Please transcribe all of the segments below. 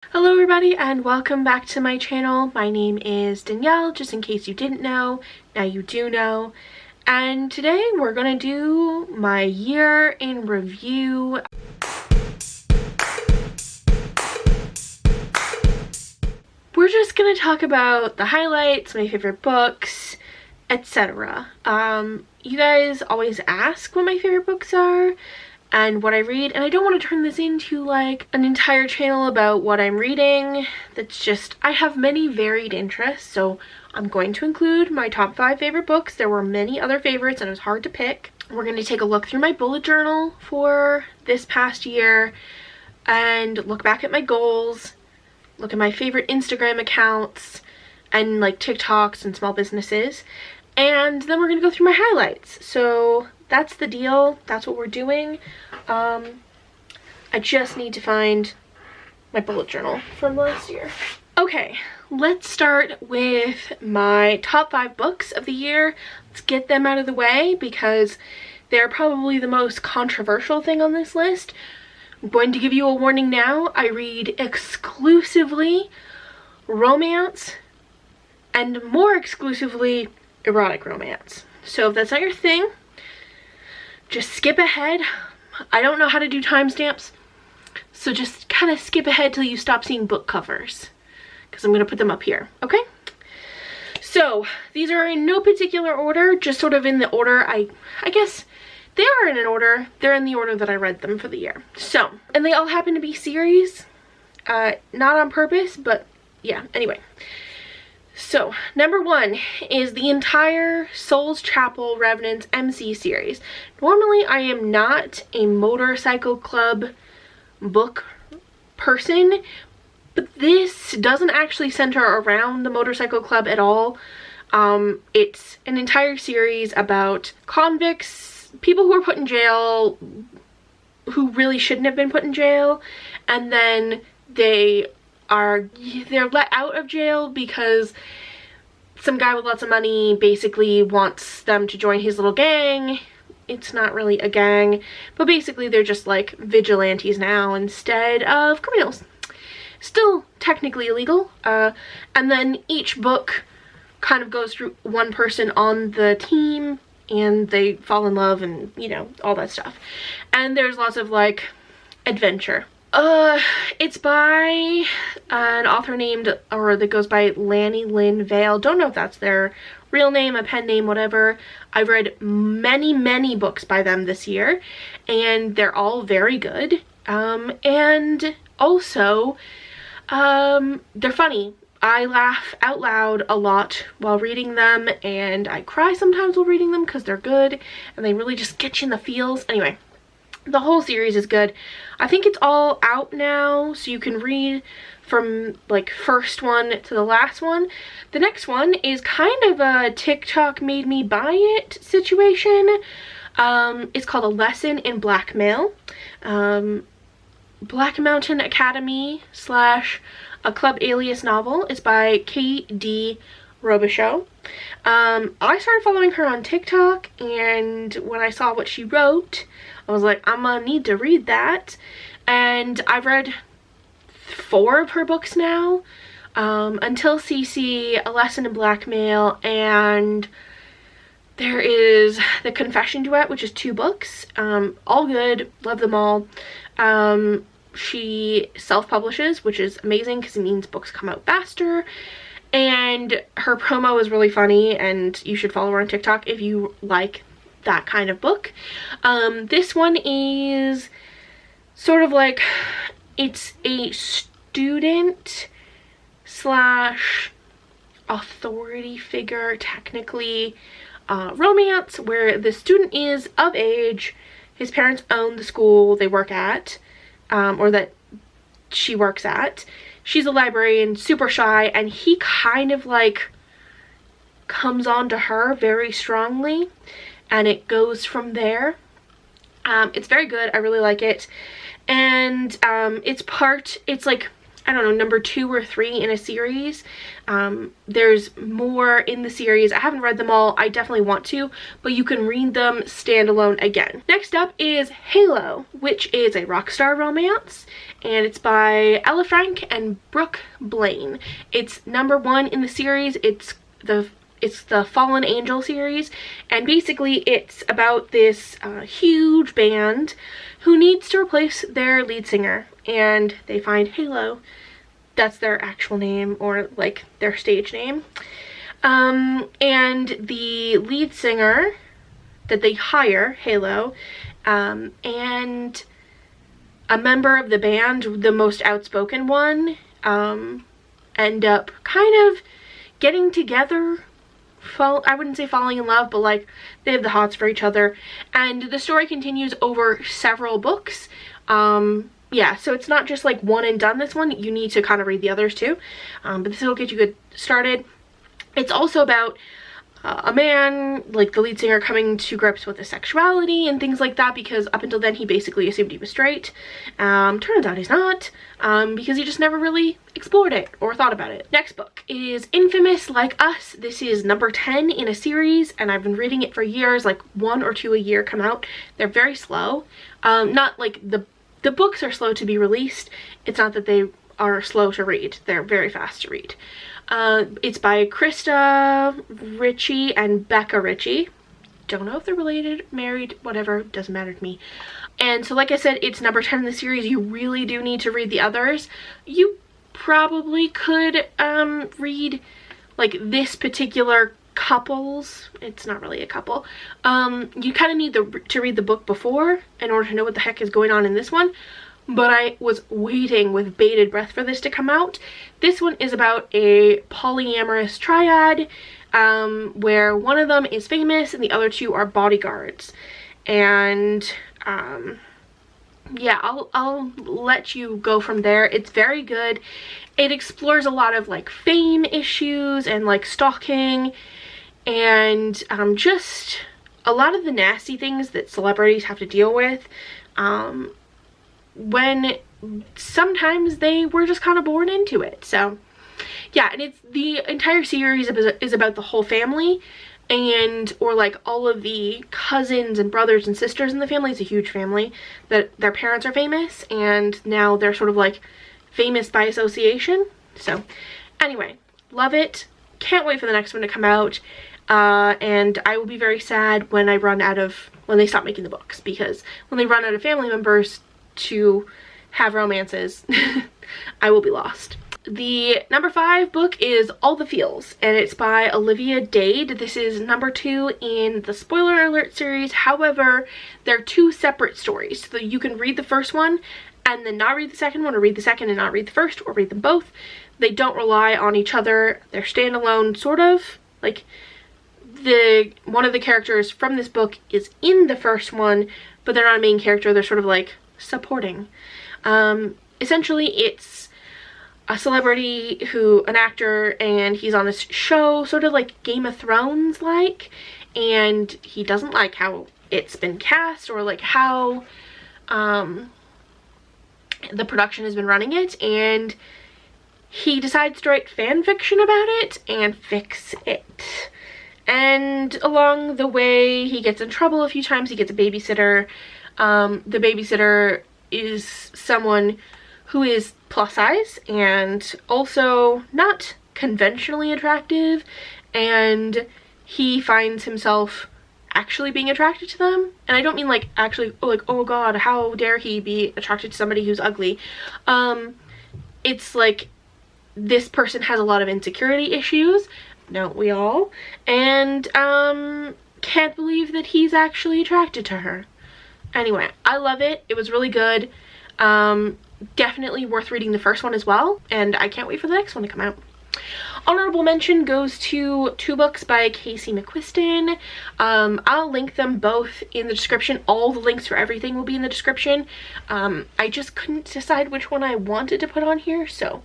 Hello everybody and welcome back to my channel. My name is Danielle, just in case you didn't know, now you do know. And today we're gonna do my year in review. We're just gonna talk about the highlights, my favorite books, etc. You guys always ask what my favorite books are and what I read, and I don't want to turn this into like an entire channel about what I'm reading. That's just, I have many varied interests, so I'm going to include my top 5 favorite books. There were many other favorites and it was hard to pick. We're going to take a look through my bullet journal for this past year and look back at my goals, look at my favorite Instagram accounts and like TikToks and small businesses, and then we're going to go through my highlights. So that's the deal. That's what we're doing. I just need to find my bullet journal from last year. Okay, let's start with my top 5 books of the year. Let's get them out of the way because they're probably the most controversial thing on this list. I'm going to give you a warning now. I read exclusively romance and more exclusively erotic romance. So if that's not your thing, just skip ahead. I don't know how to do timestamps, so just kind of skip ahead till you stop seeing book covers, because I'm going to put them up here, okay? So these are in no particular order, just sort of in the order I guess they are in an order. They're in the order that I read them for the year. So, and they all happen to be series, not on purpose, but yeah, anyway. So, number 1 is the entire Souls Chapel Revenants MC series. Normally, I am not a motorcycle club book person, but this doesn't actually center around the motorcycle club at all. It's an entire series about convicts, people who are put in jail, who really shouldn't have been put in jail, and then they're let out of jail because some guy with lots of money basically wants them to join his little gang. It's not really a gang, but basically they're just like vigilantes now instead of criminals. Still technically illegal. And then each book kind of goes through one person on the team and they fall in love and, you know, all that stuff. And there's lots of like adventure. It's by an author named, or that goes by Lanny Lynn Vale. Don't know if that's their real name, a pen name, whatever. I've read many books by them this year, and they're all very good. And also, they're funny. I laugh out loud a lot while reading them, and I cry sometimes while reading them because they're good, and they really just get you in the feels. Anyway. The whole series is good. I think it's all out now, so you can read from like first one to the last one. The next one is kind of a TikTok made me buy it situation. It's called A Lesson in Blackmail. Black Mountain Academy / a Club Alias novel. It's by K.D. Robichaux. I started following her on TikTok, and when I saw what she wrote, I was like, I'm gonna need to read that. And I've read 4 of her books now. Until CC, A Lesson in Blackmail, and there is The Confession Duet, which is 2 books. All good, love them all. She self-publishes, which is amazing because it means books come out faster. And her promo is really funny, and you should follow her on TikTok if you like that kind of book. This one is sort of like, it's a student / authority figure, technically, romance, where the student is of age, his parents own the school they work at, or that she works at. She's a librarian, super shy, and he kind of like comes on to her very strongly, and it goes from there. It's very good. I really like it. And it's like I don't know, number 2 or 3 in a series. There's more in the series. I haven't read them all. I definitely want to, but you can read them standalone again. Next up is Halo, which is a rockstar romance, and it's by Ella Frank and Brooke Blaine. It's number 1 in the series. It's the Fallen Angel series, and basically it's about this huge band who needs to replace their lead singer, and they find Halo. That's their actual name, or like their stage name. And the lead singer that they hire, Halo, and a member of the band, the most outspoken one, end up kind of getting together. I wouldn't say falling in love, but like they have the hots for each other, and the story continues over several books. Yeah, so it's not just like one and done. This one, you need to kind of read the others too, but this will get you good started. It's also about a man, like the lead singer, coming to grips with his sexuality and things like that, because up until then he basically assumed he was straight. Turns out he's not, because he just never really explored it or thought about it. Next book is Infamous Like Us. This is number 10 in a series, and I've been reading it for years, like 1 or 2 a year come out. They're very slow. Not like the books are slow to be released. It's not that they are slow to read. They're very fast to read. It's by Krista Ritchie and Becca Ritchie. Don't know if they're related, married, whatever, doesn't matter to me. And so like I said, it's number 10 in the series. You really do need to read the others. You probably could read like this particular couples, it's not really a couple, you kind of need to read the book before in order to know what the heck is going on in this one. But I was waiting with bated breath for this to come out. This one is about a polyamorous triad, where one of them is famous and the other 2 are bodyguards. And yeah, I'll let you go from there. It's very good. It explores a lot of like fame issues and like stalking, and just a lot of the nasty things that celebrities have to deal with, when sometimes they were just kind of born into it. So yeah, and it's the entire series is about the whole family, and or like all of the cousins and brothers and sisters in the family. It's a huge family that their parents are famous, and now they're sort of like famous by association. So anyway, love it. Can't wait for the next one to come out. And I will be very sad when they stop making the books, because when they run out of family members to have romances, I will be lost. The number 5 book is All the Feels, and it's by Olivia Dade. This is number 2 in the Spoiler Alert series. However, they're 2 separate stories, so you can read the first one and then not read the second one, or read the second and not read the first, or read them both. They don't rely on each other. They're standalone, sort of. Like, one of the characters from this book is in the first one, but they're not a main character. They're sort of like supporting. Essentially, it's a celebrity an actor, and he's on this show, sort of like Game of Thrones like, and he doesn't like how it's been cast, or like how the production has been running it, and he decides to write fan fiction about it and fix it. And along the way, he gets in trouble a few times. He gets a babysitter. The babysitter is someone who is plus size and also not conventionally attractive, and he finds himself actually being attracted to them. And I don't mean like actually, like, oh god, how dare he be attracted to somebody who's ugly. It's like this person has a lot of insecurity issues, don't we all? And can't believe that he's actually attracted to her. Anyway, I love it. It was really good. Definitely worth reading the first one as well, and I can't wait for the next one to come out. Honorable mention goes to 2 books by Casey McQuiston. I'll link them both in the description. All the links for everything will be in the description. I just couldn't decide which one I wanted to put on here, so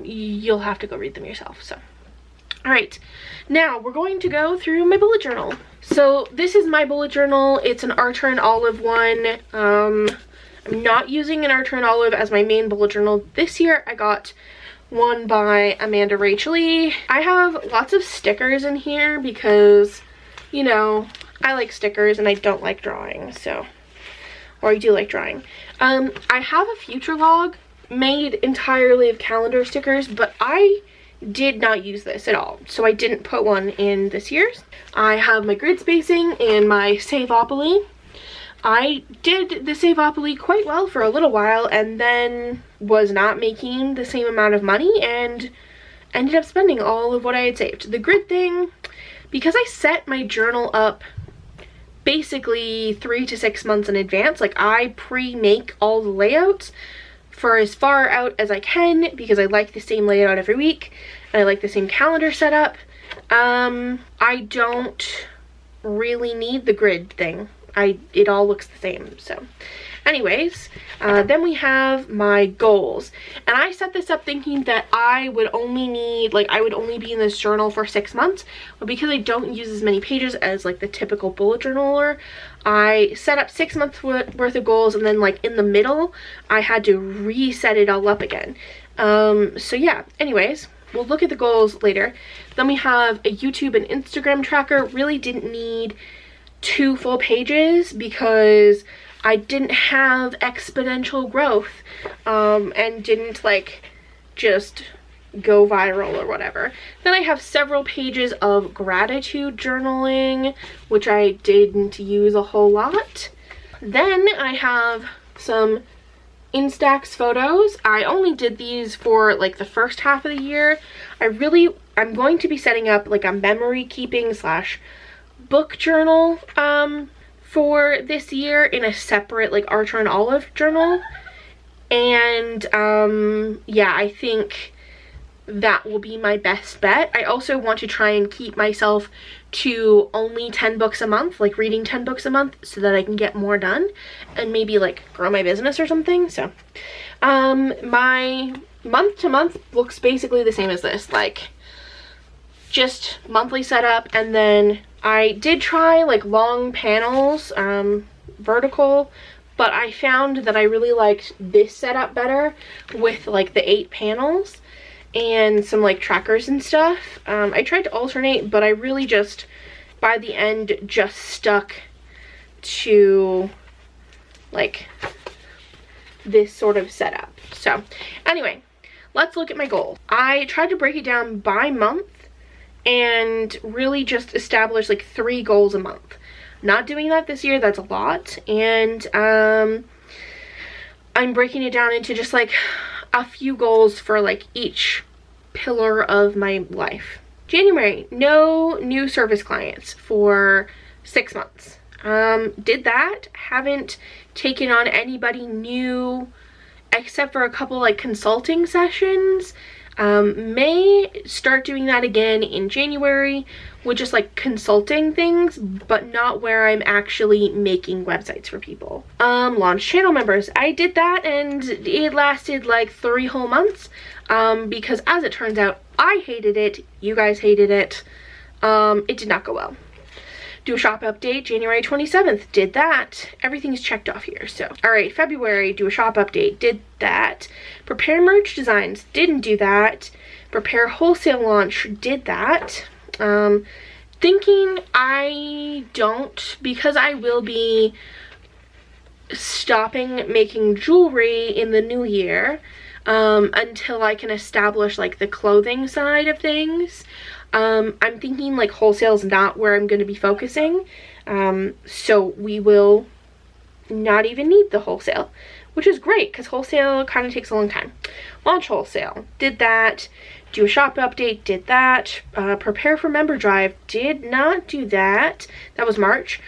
you'll have to go read them yourself. So alright, now we're going to go through my bullet journal. So this is my bullet journal. It's an Archer and Olive one. I'm I'm not using an Archer and Olive as my main bullet journal this year. I got one by Amanda Rachel Lee. I have lots of stickers in here because, you know, I like stickers and I don't like drawing, so, or I do like drawing. I have a future log made entirely of calendar stickers, but I did not use this at all, so I didn't put one in this year's. I have my grid spacing and my Savopoly. I did the Savopoly quite well for a little while and then was not making the same amount of money and ended up spending all of what I had saved. The grid thing, because I set my journal up basically 3 to 6 months in advance, like I pre-make all the layouts for as far out as I can because I like the same layout every week and I like the same calendar setup. I don't really need the grid thing. It all looks the same. So anyways, then we have my goals, and I set this up thinking that I would only need, like, I would only be in this journal for 6 months, but because I don't use as many pages as like the typical bullet journaler, I set up 6 months worth of goals, and then like in the middle I had to reset it all up again. So yeah, anyways, we'll look at the goals later. Then we have a YouTube and Instagram tracker. Really didn't need 2 full pages because I didn't have exponential growth and didn't like just go viral or whatever. Then I have several pages of gratitude journaling, which I didn't use a whole lot. Then I have some Instax photos. I only did these for like the first half of the year. I'm going to be setting up like a memory keeping / book journal for this year in a separate like Archer and Olive journal, and yeah, I think that will be my best bet. I also want to try and keep myself to only 10 books a month, like reading 10 books a month, so that I can get more done and maybe like grow my business or something. So my month to month looks basically the same as this, like just monthly setup. And then I did try like long panels, vertical, but I found that I really liked this setup better with like the 8 panels and some like trackers and stuff. I tried to alternate, but I really just by the end just stuck to like this sort of setup. So anyway, let's look at my goal. I tried to break it down by month and really just establish like 3 goals a month. Not doing that this year, that's a lot. And I'm breaking it down into just like a few goals for like each pillar of my life. January, no new service clients for 6 months. Did that. Haven't taken on anybody new except for a couple like consulting sessions. May start doing that again in January with just like consulting things, but not where I'm actually making websites for people. Launch channel members. I did that and it lasted like 3 whole months because as it turns out, I hated it. You guys hated it. It did not go well. Do a shop update January 27th. Did that. Everything's checked off here. So, all right, February, do a shop update. Did that. Prepare merch designs. Didn't do that. Prepare wholesale launch. Did that. Thinking I don't, because I will be stopping making jewelry in the new year until I can establish like the clothing side of things. I'm thinking like wholesale is not where I'm going to be focusing, so we will not even need the wholesale, which is great because wholesale kind of takes a long time. Launch wholesale, did that. Do a shop update, did that. Prepare for member drive, did not do that. That was March.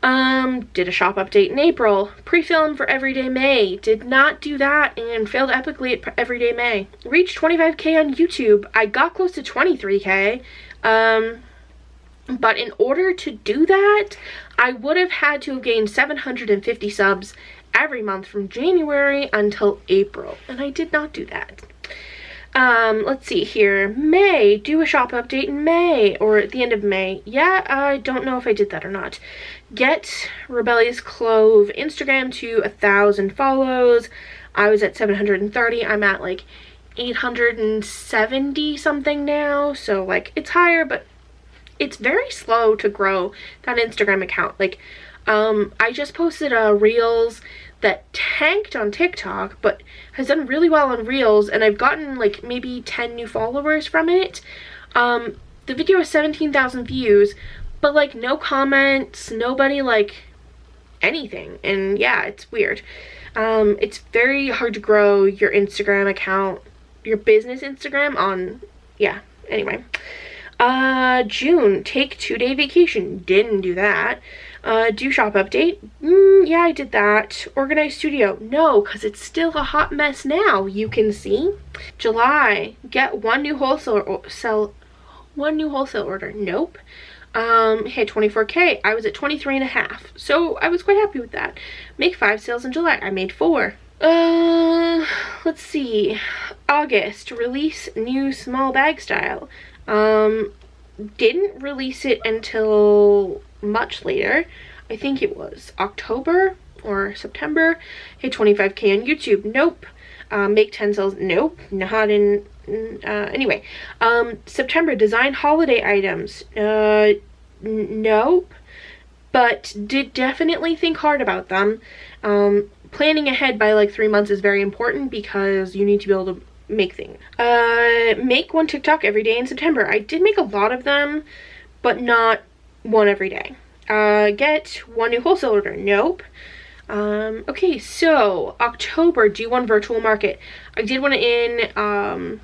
Did a shop update in April. Pre-film for Everyday May, did not do that and failed epically at Everyday May. Reached 25k on YouTube. I got close to 23k. But in order to do that, I would have had to have gained 750 subs every month from January until April, and I did not do that. Let's see here. May, do a shop update in May or at the end of May. Yeah, I don't know if I did that or not. Get Rebellious Clove Instagram to 1,000 follows. I was at 730. I'm at like 870 something now. So like it's higher, but it's very slow to grow that Instagram account. Like, I just posted a Reels that tanked on TikTok, but has done really well on Reels, and I've gotten like maybe 10 new followers from it. The video has 17,000 views, but like no comments, nobody like anything, and yeah, it's weird. It's very hard to grow your Instagram account, your business Instagram on, yeah, anyway. June, take 2-day vacation. Didn't do that. Do shop update. Yeah, I did that. Organize studio. No, because it's still a hot mess now, you can see. July, get one new wholesale order. Nope. Hit 24K. I was at 23.5, so I was quite happy with that. Make 5 sales in July. I made 4. Let's see. August, release new small bag style. Didn't release it until much later. I think it was October or September. Hit 25K on YouTube. Nope. Make 10 sales. Nope. Not in, anyway. September, design holiday items. Nope. But did definitely think hard about them. Planning ahead by like 3 months is very important because you need to be able to make things. Make 1 TikTok every day in September. I did make a lot of them, but not 1 every day. Get 1 new wholesale order. Nope. Okay, so October, do 1 virtual market. I did one in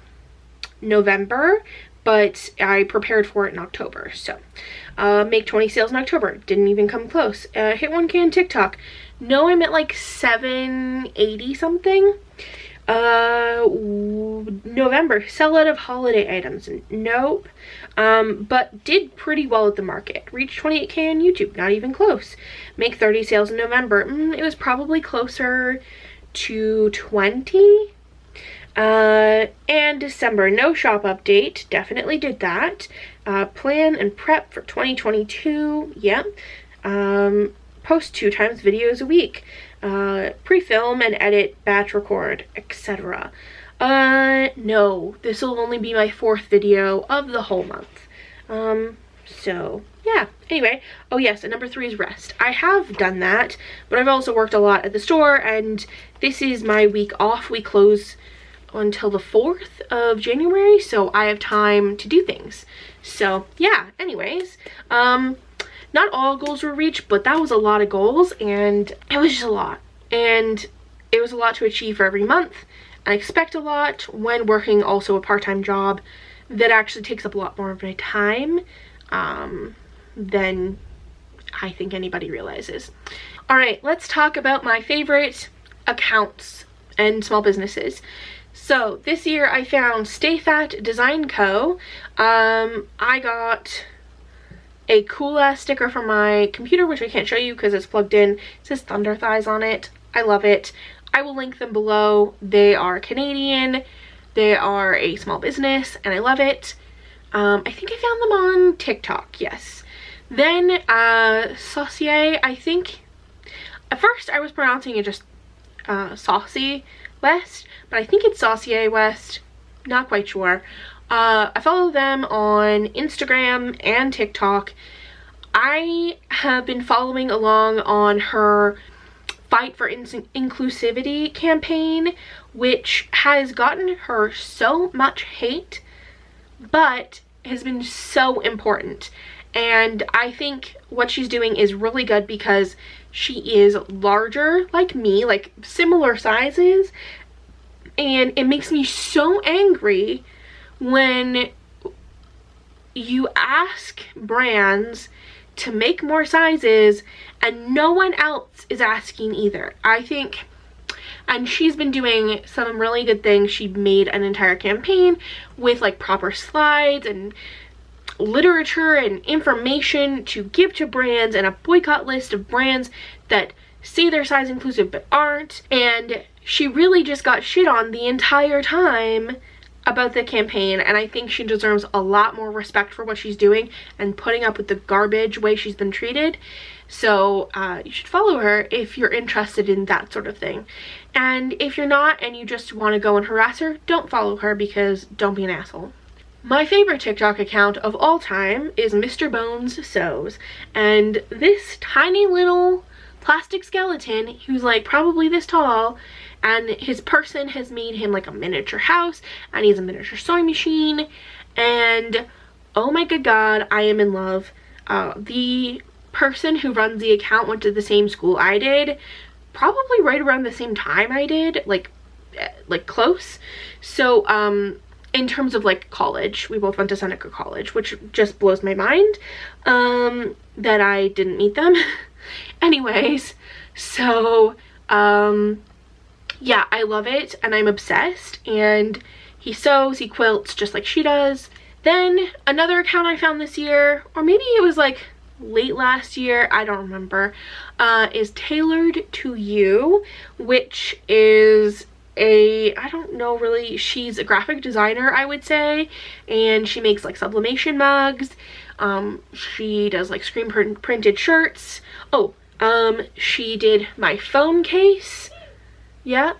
November, but I prepared for it in October. So make 20 sales in October. Didn't even come close. Hit 1K on TikTok. No, I'm at like 780 something. November, sell out of holiday items. Nope. But did pretty well at the market. Reached 28K on YouTube. Not even close. Make 30 sales in November. It was probably closer to 20. And December, no shop update. Definitely did that. Plan and prep for 2022. Yeah. Post 2 times videos a week. Pre-film and edit, batch record, etc. No, this will only be my 4th video of the whole month. So yeah, anyway. Oh yes, and number 3 is rest. I have done that, but I've also worked a lot at the store, and this is my week off. We close until the 4th of January, so I have time to do things. So yeah, anyways, not all goals were reached, but that was a lot of goals, and it was just a lot. And it was a lot to achieve for every month. I expect a lot when working also a part-time job that actually takes up a lot more of my time than I think anybody realizes. All right, let's talk about my favorite accounts and small businesses. So this year I found Stay Fat Design Co. I got a cool ass sticker for my computer, which I can't show you because it's plugged in. It says Thunder Thighs on it. I love it. I will link them below. They are Canadian. They are a small business, and I love it. I think I found them on TikTok, yes. Then Saucier, I think. At first I was pronouncing it just Saucy West, but I think it's Saucier West. Not quite sure. I follow them on Instagram and TikTok. I have been following along on her Fight for Inclusivity campaign, which has gotten her so much hate, but has been so important. And I think what she's doing is really good because she is larger like me, like similar sizes, and it makes me so angry when you ask brands to make more sizes and no one else is asking either. I think, and she's been doing some really good things. She made an entire campaign with like proper slides and literature and information to give to brands, and a boycott list of brands that say they're size inclusive but aren't. And she really just got shit on the entire time about the campaign, and I think she deserves a lot more respect for what she's doing and putting up with the garbage way she's been treated. So you should follow her if you're interested in that sort of thing. And if you're not and you just want to go and harass her, don't follow her, because don't be an asshole. My favorite TikTok account of all time is Mr. Bones Sews, and this tiny little plastic skeleton who's like probably this tall, and his person has made him like a miniature house, and he has a miniature sewing machine, and oh my good god, I am in love. The person who runs the account went to the same school I did, probably right around the same time I did, like close. So in terms of like college, we both went to Seneca College, which just blows my mind that I didn't meet them. Anyways, so yeah, I love it and I'm obsessed, and he sews, he quilts just like she does. Then another account I found this year, or maybe it was like late last year, I don't remember, is Tailored to You, which is I don't know really, she's a graphic designer, I would say, and she makes like sublimation mugs. She does like screen printed shirts. Oh, she did my phone case. Yeah.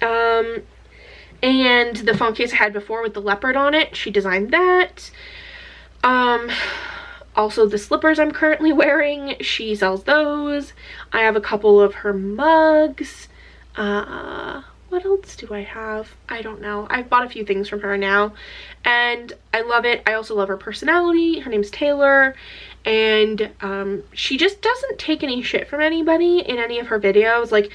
And the phone case I had before with the leopard on it, she designed that. Also the slippers I'm currently wearing, she sells those. I have a couple of her mugs. What else do I have? I don't know. I've bought a few things from her now, and I love it. I also love her personality. Her name's Taylor, and she just doesn't take any shit from anybody in any of her videos. Like,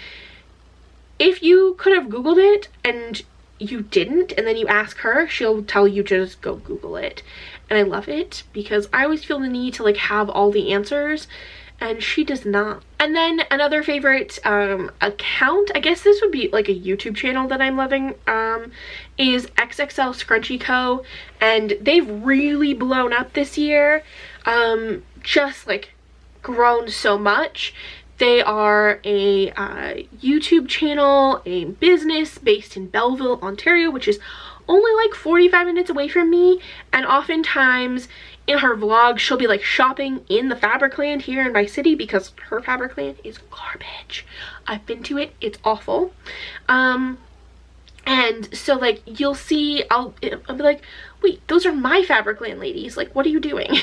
if you could have Googled it and you didn't, and then you ask her, she'll tell you to just go Google it. And I love it, because I always feel the need to like have all the answers, and she does not. And then another favorite account, I guess this would be like a YouTube channel that I'm loving, is XXL Scrunchie Co. And they've really blown up this year, just like grown so much. They are a YouTube channel, a business based in Belleville, Ontario, which is only like 45 minutes away from me, and oftentimes in her vlog she'll be like shopping in the Fabricland here in my city, because her Fabricland is garbage. I've been to it, it's awful. And so like you'll see, I'll be like, wait, those are my Fabricland ladies, like what are you doing?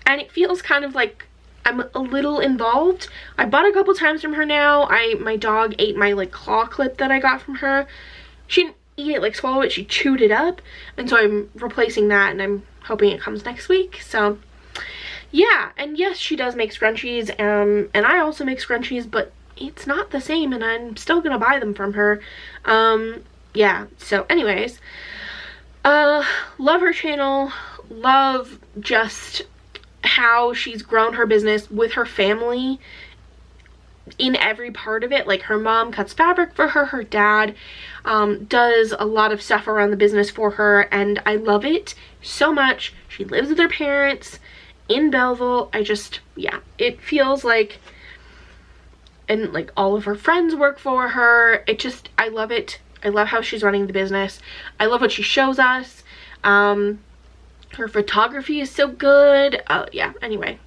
And it feels kind of like I'm a little involved. I bought a couple times from her now. My dog ate my like claw clip that I got from her. She didn't eat it, like swallow it, she chewed it up, and so I'm replacing that, and I'm hoping it comes next week. So yeah, and yes, she does make scrunchies, and I also make scrunchies, but it's not the same, and I'm still gonna buy them from her. Yeah, so anyways, love her channel, love just how she's grown her business with her family in every part of it. Like, her mom cuts fabric for her, her dad does a lot of stuff around the business for her, and I love it so much. She lives with her parents in Belleville. I just, yeah, it feels like, and like all of her friends work for her. It just, I love it. I love how she's running the business. I love what she shows us. Her photography is so good. Yeah, anyway,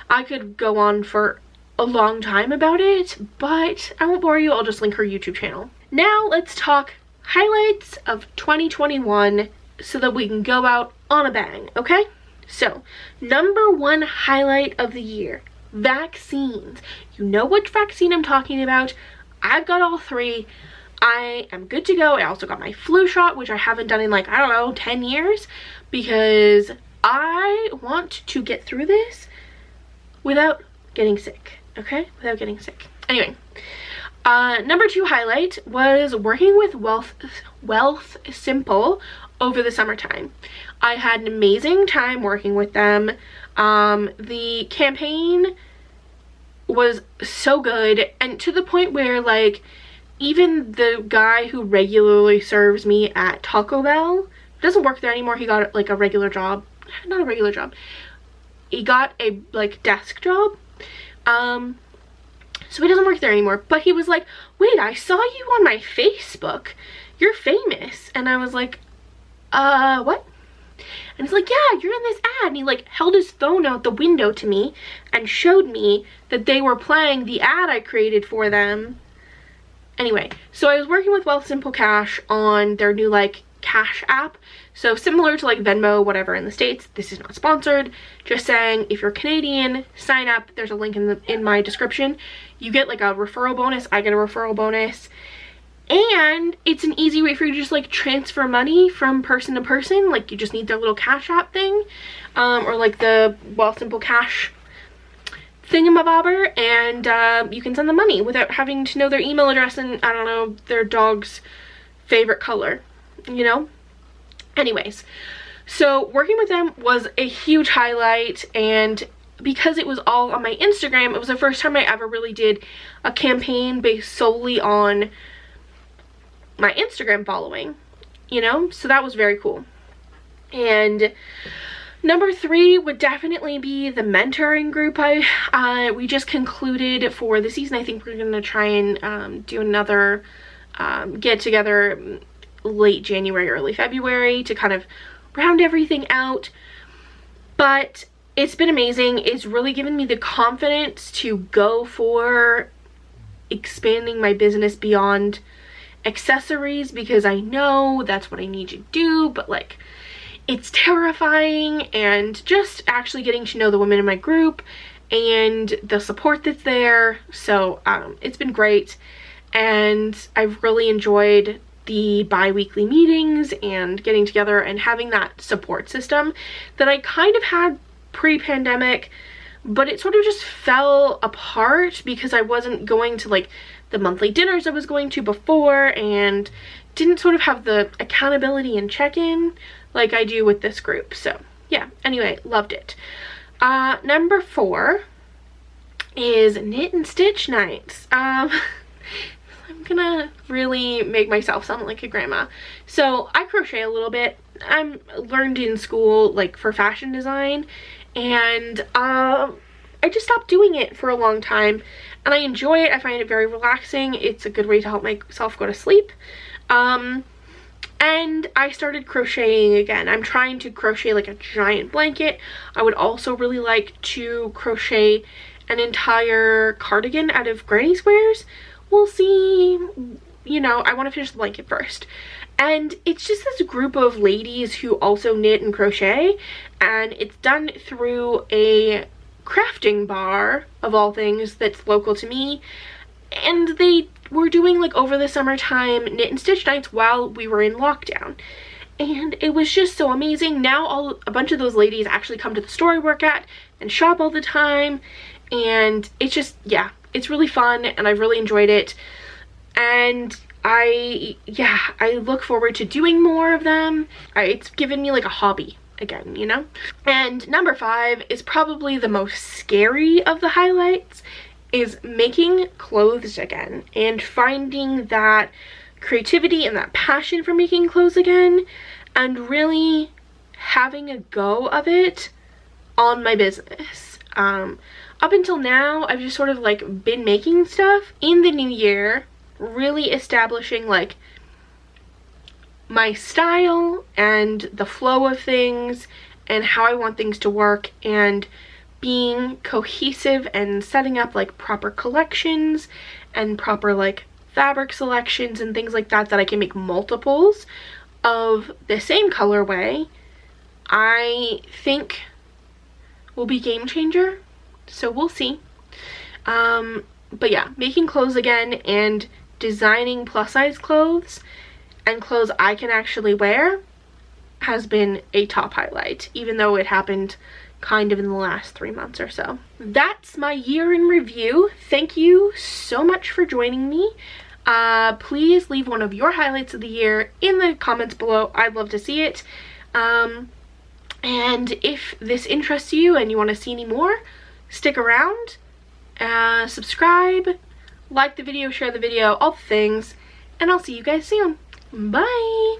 I could go on for a long time about it, but I won't bore you. I'll just link her YouTube channel. Now let's talk highlights of 2021 so that we can go out on a bang, okay? So, number one highlight of the year, vaccines. You know which vaccine I'm talking about. I've got all three. I am good to go. I also got my flu shot, which I haven't done in like, I don't know, 10 years, because I want to get through this without getting sick, okay? Without getting sick. Anyway, number two highlight was working with Wealth Simple over the summertime. I had an amazing time working with them. The campaign was so good, and to the point where like even the guy who regularly serves me at Taco Bell doesn't work there anymore. He got like a regular job, not a regular job, he got a like desk job, so he doesn't work there anymore. But he was like, wait, I saw you on my Facebook, you're famous. And I was like, what? And he's like, yeah, you're in this ad. And he like held his phone out the window to me and showed me that they were playing the ad I created for them. Anyway, so I was working with Wealth Simple Cash on their new like cash app. So similar to like Venmo, whatever in the States. This is not sponsored. Just saying, if you're Canadian, sign up. There's a link in my description. You get like a referral bonus. I get a referral bonus. And it's an easy way for you to just like transfer money from person to person. Like you just need their little cash app thing, or like the Wealth Simple Cash thingamabobber, and you can send them money without having to know their email address and, I don't know, their dog's favorite color, you know? Anyways, so working with them was a huge highlight, and because it was all on my Instagram, it was the first time I ever really did a campaign based solely on my Instagram following, you know? So that was very cool. And number 3 would definitely be the mentoring group we just concluded for the season. I think we're gonna try and do another get together late January, early February to kind of round everything out. But it's been amazing. It's really given me the confidence to go for expanding my business beyond accessories, because I know that's what I need to do, but like it's terrifying. And just actually getting to know the women in my group and the support that's there, so it's been great. And I've really enjoyed the bi-weekly meetings and getting together and having that support system that I kind of had pre-pandemic, but it sort of just fell apart because I wasn't going to like the monthly dinners I was going to before, and didn't sort of have the accountability and check-in like I do with this group. So yeah, anyway, loved it. Number 4 is knit and stitch nights. I'm gonna really make myself sound like a grandma. So I crochet a little bit. I'm learned in school like for fashion design, and I just stopped doing it for a long time, and I enjoy it. I find it very relaxing. It's a good way to help myself go to sleep. And I started crocheting again. I'm trying to crochet like a giant blanket. I would also really like to crochet an entire cardigan out of granny squares. We'll see. You know, I want to finish the blanket first. And it's just this group of ladies who also knit and crochet, and it's done through a crafting bar of all things that's local to me. And they were doing like over the summertime knit and stitch nights while we were in lockdown, and it was just so amazing. Now a bunch of those ladies actually come to the store I work at and shop all the time, and it's just, yeah, it's really fun, and I've really enjoyed it. And I look forward to doing more of them. It's given me like a hobby again, you know? And number 5 is probably the most scary of the highlights, is making clothes again and finding that creativity and that passion for making clothes again, and really having a go of it on my business. Up until now, I've just sort of like been making stuff. In the new year, really establishing like my style and the flow of things and how I want things to work, and being cohesive and setting up like proper collections and proper like fabric selections and things like that, that I can make multiples of the same colorway, I think will be game changer. So we'll see. But yeah, making clothes again and designing plus size clothes and clothes I can actually wear has been a top highlight, even though it happened kind of in the last 3 months or so. That's my year in review. Thank you so much for joining me. Please leave one of your highlights of the year in the comments below. I'd love to see it. And if this interests you and you want to see any more, stick around, subscribe, like the video, share the video, all the things, and I'll see you guys soon. Bye!